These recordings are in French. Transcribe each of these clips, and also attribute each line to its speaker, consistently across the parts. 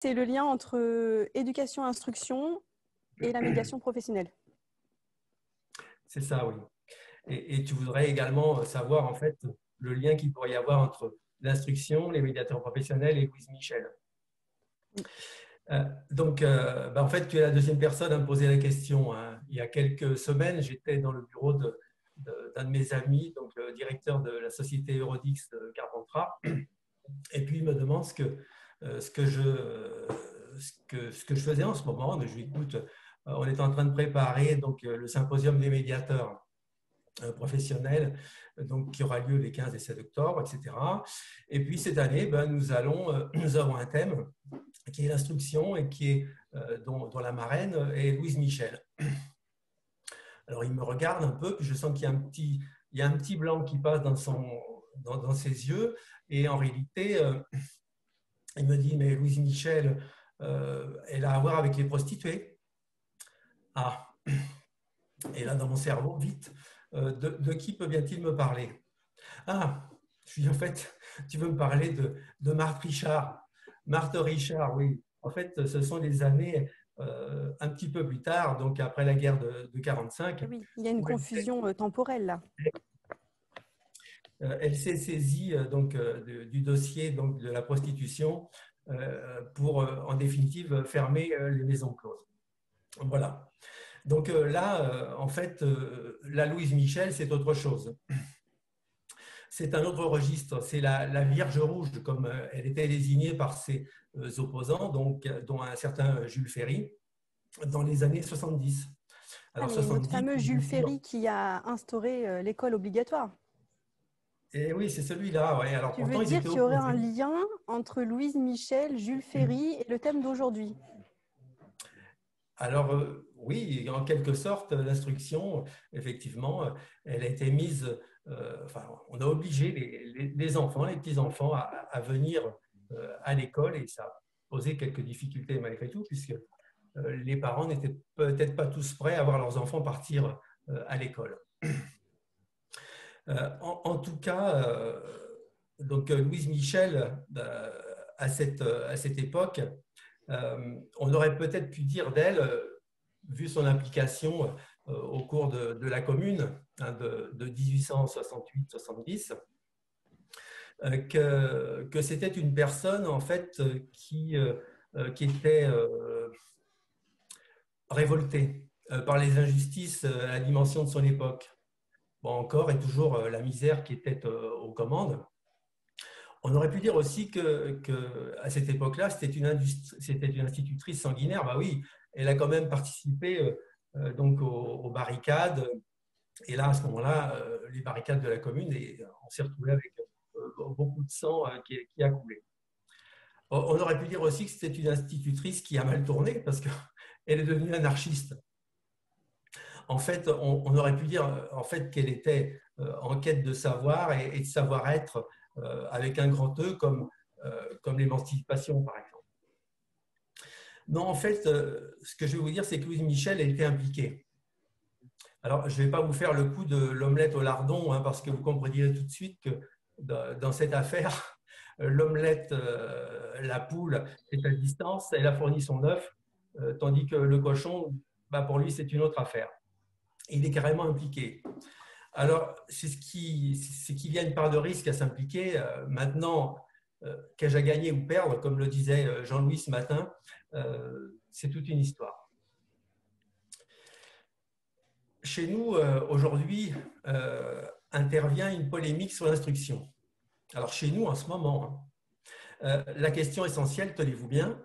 Speaker 1: c'est le lien entre éducation-instruction et la médiation professionnelle.
Speaker 2: C'est ça, oui. Et tu voudrais également savoir, en fait, le lien qu'il pourrait y avoir entre l'instruction, les médiateurs professionnels et Louise Michel. En fait, tu es la deuxième personne à me poser la question, hein. Il y a quelques semaines, j'étais dans le bureau d'un de mes amis, donc le directeur de la société Eurodix de Carpentras, et puis il me demande ce que je faisais en ce moment. Donc, je lui dis, écoute, on est en train de préparer donc, le symposium des médiateurs professionnels, donc, qui aura lieu les 15 et 7 octobre, etc. Et puis cette année, nous avons un thème qui est l'instruction et dont la marraine est Louise Michel. Alors il me regarde un peu, puis je sens qu'il y a un petit blanc qui passe dans ses yeux, et en réalité, il me dit, mais Louise Michel, elle a à voir avec les prostituées. Ah, et là dans mon cerveau, vite, de qui peut bien-il me parler? Ah, je dis, en fait, tu veux me parler de Marthe Richard. Marthe Richard, oui. En fait, ce sont des années un petit peu plus tard, donc après la guerre de 1945.
Speaker 1: Oui, il y a une confusion temporelle là.
Speaker 2: Elle s'est saisie du dossier donc, de la prostitution pour, en définitive, fermer les maisons closes. Voilà. Donc là, en fait, la Louise Michel, c'est autre chose. C'est un autre registre, c'est la Vierge Rouge, comme elle était désignée par ses opposants, donc, dont un certain Jules Ferry, dans les années 70.
Speaker 1: Alors, mais notre fameux Jules Ferry qui a instauré l'école obligatoire.
Speaker 2: Et oui, c'est celui-là. Ouais. Alors,
Speaker 1: Tu
Speaker 2: pourtant,
Speaker 1: veux
Speaker 2: ils
Speaker 1: dire
Speaker 2: étaient
Speaker 1: qu'il y aurait
Speaker 2: opposés.
Speaker 1: un lien entre Louise Michel, Jules Ferry et le thème d'aujourd'hui?
Speaker 2: Alors, oui, en quelque sorte, l'instruction, effectivement, elle a été mise, on a obligé les enfants, les petits-enfants à venir à l'école, et ça a posé quelques difficultés malgré tout, puisque les parents n'étaient peut-être pas tous prêts à voir leurs enfants partir à l'école. En tout cas, donc Louise Michel, à cette époque, on aurait peut-être pu dire d'elle, vu son implication au cours de la Commune hein, de 1868-70, que c'était une personne en fait qui était révoltée par les injustices à la dimension de son époque. Bon, encore et toujours la misère qui était aux commandes. On aurait pu dire aussi qu'à cette époque-là, c'était une institutrice sanguinaire. Bah oui, elle a quand même participé donc aux barricades. Et là, à ce moment-là, les barricades de la Commune, et on s'est retrouvé avec beaucoup de sang qui a coulé. On aurait pu dire aussi que c'était une institutrice qui a mal tourné parce qu'elle est devenue anarchiste. En fait, on aurait pu dire en fait, qu'elle était en quête de savoir et de savoir-être avec un grand E comme l'émancipation, par exemple. Non, en fait, ce que je vais vous dire, c'est que Louise Michel a été impliquée. Alors, je ne vais pas vous faire le coup de l'omelette au lardon, hein, parce que vous comprendrez tout de suite que dans cette affaire, l'omelette, la poule est à distance, elle a fourni son œuf, tandis que le cochon, pour lui, c'est une autre affaire. Il est carrément impliqué. Alors, c'est qu'il y a une part de risque à s'impliquer. Maintenant, qu'ai-je à gagner ou perdre, comme le disait Jean-Louis ce matin, c'est toute une histoire. Chez nous, aujourd'hui, intervient une polémique sur l'instruction. Alors, chez nous, en ce moment, la question essentielle, tenez-vous bien,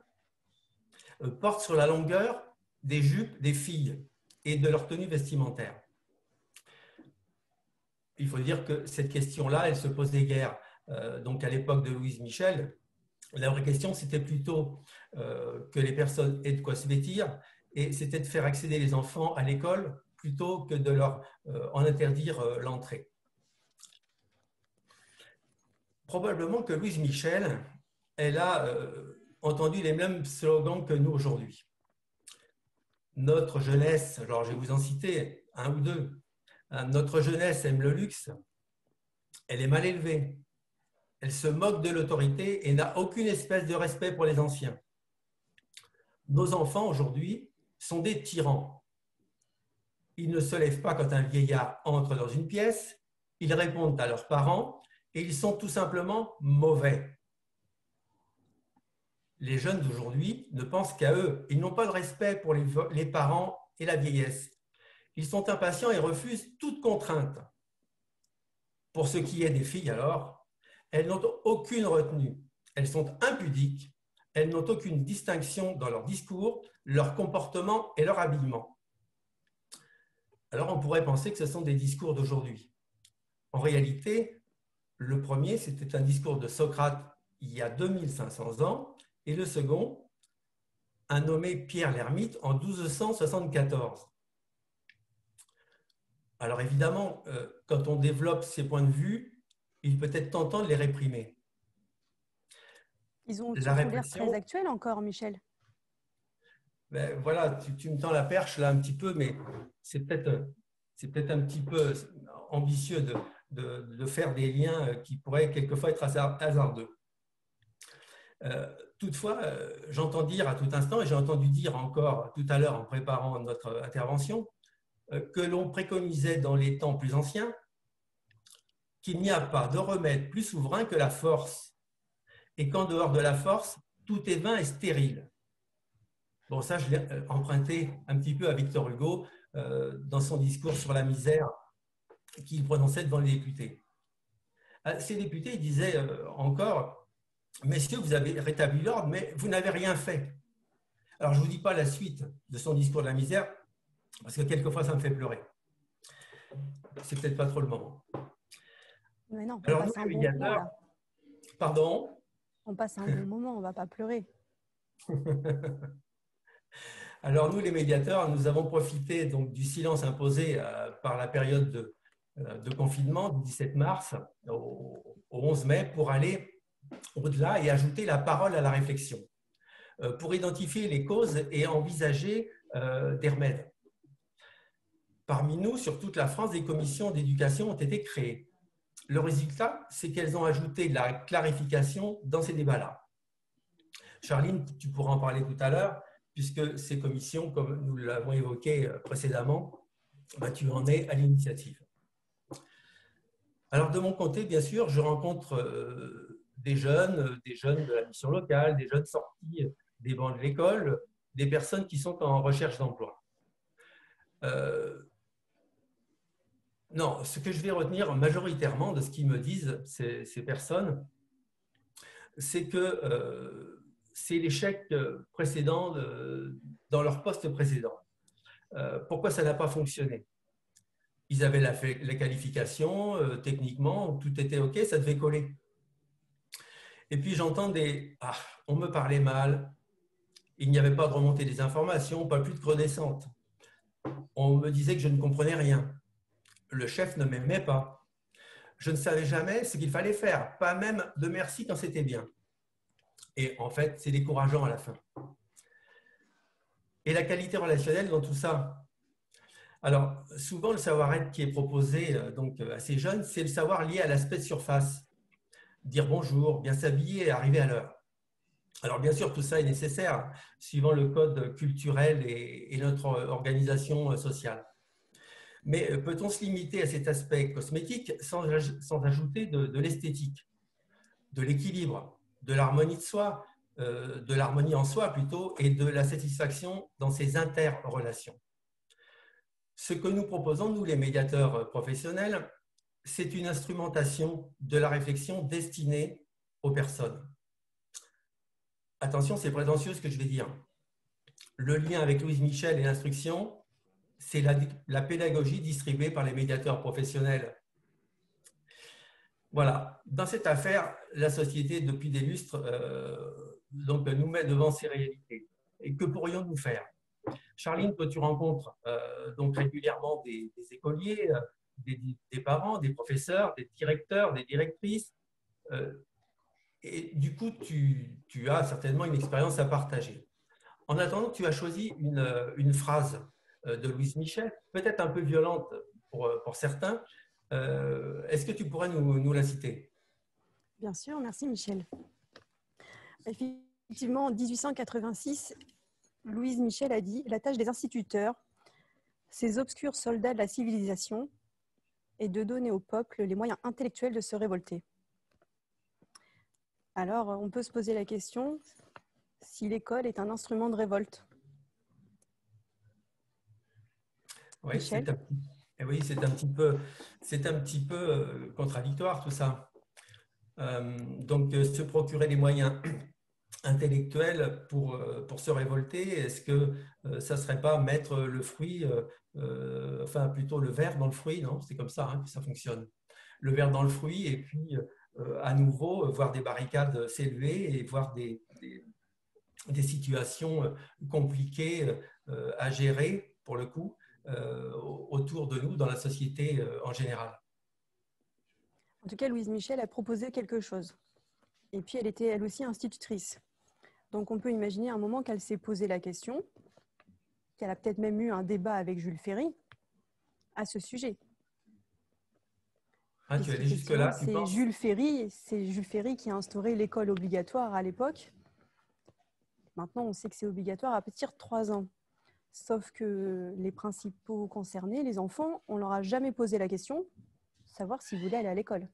Speaker 2: porte sur la longueur des jupes des filles et de leur tenue vestimentaire. Il faut dire que cette question-là, elle se posait guère donc à l'époque de Louise Michel. La vraie question, c'était plutôt que les personnes aient de quoi se vêtir, et c'était de faire accéder les enfants à l'école plutôt que de leur en interdire l'entrée. Probablement que Louise Michel, elle a entendu les mêmes slogans que nous aujourd'hui. Notre jeunesse, alors je vais vous en citer un ou deux. Notre jeunesse aime le luxe, elle est mal élevée, elle se moque de l'autorité et n'a aucune espèce de respect pour les anciens. nos enfants aujourd'hui sont des tyrans. Ils ne se lèvent pas quand un vieillard entre dans une pièce, ils répondent à leurs parents et ils sont tout simplement mauvais. Les jeunes d'aujourd'hui ne pensent qu'à eux. Ils n'ont pas de respect pour les parents et la vieillesse. Ils sont impatients et refusent toute contrainte. Pour ce qui est des filles, alors, elles n'ont aucune retenue. Elles sont impudiques. Elles n'ont aucune distinction dans leur discours, leur comportement et leur habillement. Alors, on pourrait penser que ce sont des discours d'aujourd'hui. En réalité, le premier, c'était un discours de Socrate il y a 2500 ans, et le second, un nommé Pierre l'Ermite en 1274. Alors évidemment, quand on développe ces points de vue, il peut être tentant de les réprimer.
Speaker 1: Ils ont l'air très actuels encore, Michel.
Speaker 2: Ben voilà, tu me tends la perche là un petit peu, mais c'est peut-être un petit peu ambitieux de faire des liens qui pourraient quelquefois être hasardeux. Toutefois, j'entends dire à tout instant, et j'ai entendu dire encore tout à l'heure en préparant notre intervention, que l'on préconisait dans les temps plus anciens qu'il n'y a pas de remède plus souverain que la force, et qu'en dehors de la force, tout est vain et stérile. Bon, ça, je l'ai emprunté un petit peu à Victor Hugo dans son discours sur la misère qu'il prononçait devant les députés. Ces députés disaient encore « Messieurs, vous avez rétabli l'ordre, mais vous n'avez rien fait. » Alors, je ne vous dis pas la suite de son discours de la misère, parce que quelquefois, ça me fait pleurer. C'est peut-être pas trop le moment.
Speaker 1: Mais non,
Speaker 2: alors, nous, les médiateurs… Pardon ?
Speaker 1: On passe un bon moment, on ne va pas pleurer.
Speaker 2: Alors, nous, les médiateurs, nous avons profité donc, du silence imposé par la période de confinement du 17 mars au 11 mai pour aller au-delà et ajouter la parole à la réflexion, pour identifier les causes et envisager des remèdes. Parmi nous, sur toute la France, des commissions d'éducation ont été créées. Le résultat, c'est qu'elles ont ajouté de la clarification dans ces débats-là. Charline, tu pourras en parler tout à l'heure, puisque ces commissions, comme nous l'avons évoqué précédemment, tu en es à l'initiative. Alors, de mon côté, bien sûr, je rencontre des jeunes de la mission locale, des jeunes sortis des bancs de l'école, des personnes qui sont en recherche d'emploi. Non, ce que je vais retenir majoritairement de ce qu'ils me disent, ces personnes, c'est que c'est l'échec précédent dans leur poste précédent. Pourquoi ça n'a pas fonctionné? Ils avaient la qualification, techniquement, tout était OK, ça devait coller. Et puis j'entends des « Ah, on me parlait mal, il n'y avait pas de remontée des informations, pas plus de renaissante. On me disait que je ne comprenais rien. Le chef ne m'aimait pas. Je ne savais jamais ce qu'il fallait faire, pas même de merci quand c'était bien. » Et en fait, c'est décourageant à la fin. Et la qualité relationnelle dans tout ça? Alors, souvent, le savoir-être qui est proposé donc, à ces jeunes, c'est le savoir lié à l'aspect de surface. Dire bonjour, bien s'habiller et arriver à l'heure. Alors, bien sûr, tout ça est nécessaire, suivant le code culturel et notre organisation sociale. Mais peut-on se limiter à cet aspect cosmétique sans ajouter de l'esthétique, de l'équilibre, de l'harmonie de soi, de l'harmonie en soi plutôt, et de la satisfaction dans ces interrelations? Ce que nous proposons, nous les médiateurs professionnels, c'est une instrumentation de la réflexion destinée aux personnes. Attention, c'est prétentieux ce que je vais dire. Le lien avec Louise Michel et l'instruction, c'est la pédagogie distribuée par les médiateurs professionnels. Voilà. Dans cette affaire, la société, depuis des lustres, donc, nous met devant ces réalités. Et que pourrions-nous faire? Charline, toi, tu rencontres donc régulièrement des écoliers, des parents, des professeurs, des directeurs, des directrices. Et du coup, tu as certainement une expérience à partager. En attendant, tu as choisi une phrase de Louise Michel, peut-être un peu violente pour certains. Est-ce que tu pourrais nous la citer?
Speaker 1: Bien sûr, merci Michel. Effectivement, en 1886, Louise Michel a dit « La tâche des instituteurs, ces obscurs soldats de la civilisation, est de donner au peuple les moyens intellectuels de se révolter. » Alors, on peut se poser la question si l'école est un instrument de révolte.
Speaker 2: Oui, c'est un petit peu contradictoire tout ça. Donc, se procurer des moyens intellectuels pour se révolter, est-ce que ça ne serait pas mettre le fruit, enfin plutôt le verre dans le fruit, non? C'est comme ça que ça fonctionne. Le verre dans le fruit et puis à nouveau voir des barricades s'élever et voir des situations compliquées à gérer pour le coup autour de nous dans la société en général.
Speaker 1: En tout cas, Louise Michel a proposé quelque chose. Et puis, elle était elle aussi institutrice. Donc, on peut imaginer un moment qu'elle s'est posé la question, qu'elle a peut-être même eu un débat avec Jules Ferry à ce sujet.
Speaker 2: Ah, tu es allé jusque-là, tu penses?
Speaker 1: C'est Jules Ferry qui a instauré l'école obligatoire à l'époque. Maintenant, on sait que c'est obligatoire à partir de 3 ans. Sauf que les principaux concernés, les enfants, on ne leur a jamais posé la question, savoir s'ils voulaient aller à l'école.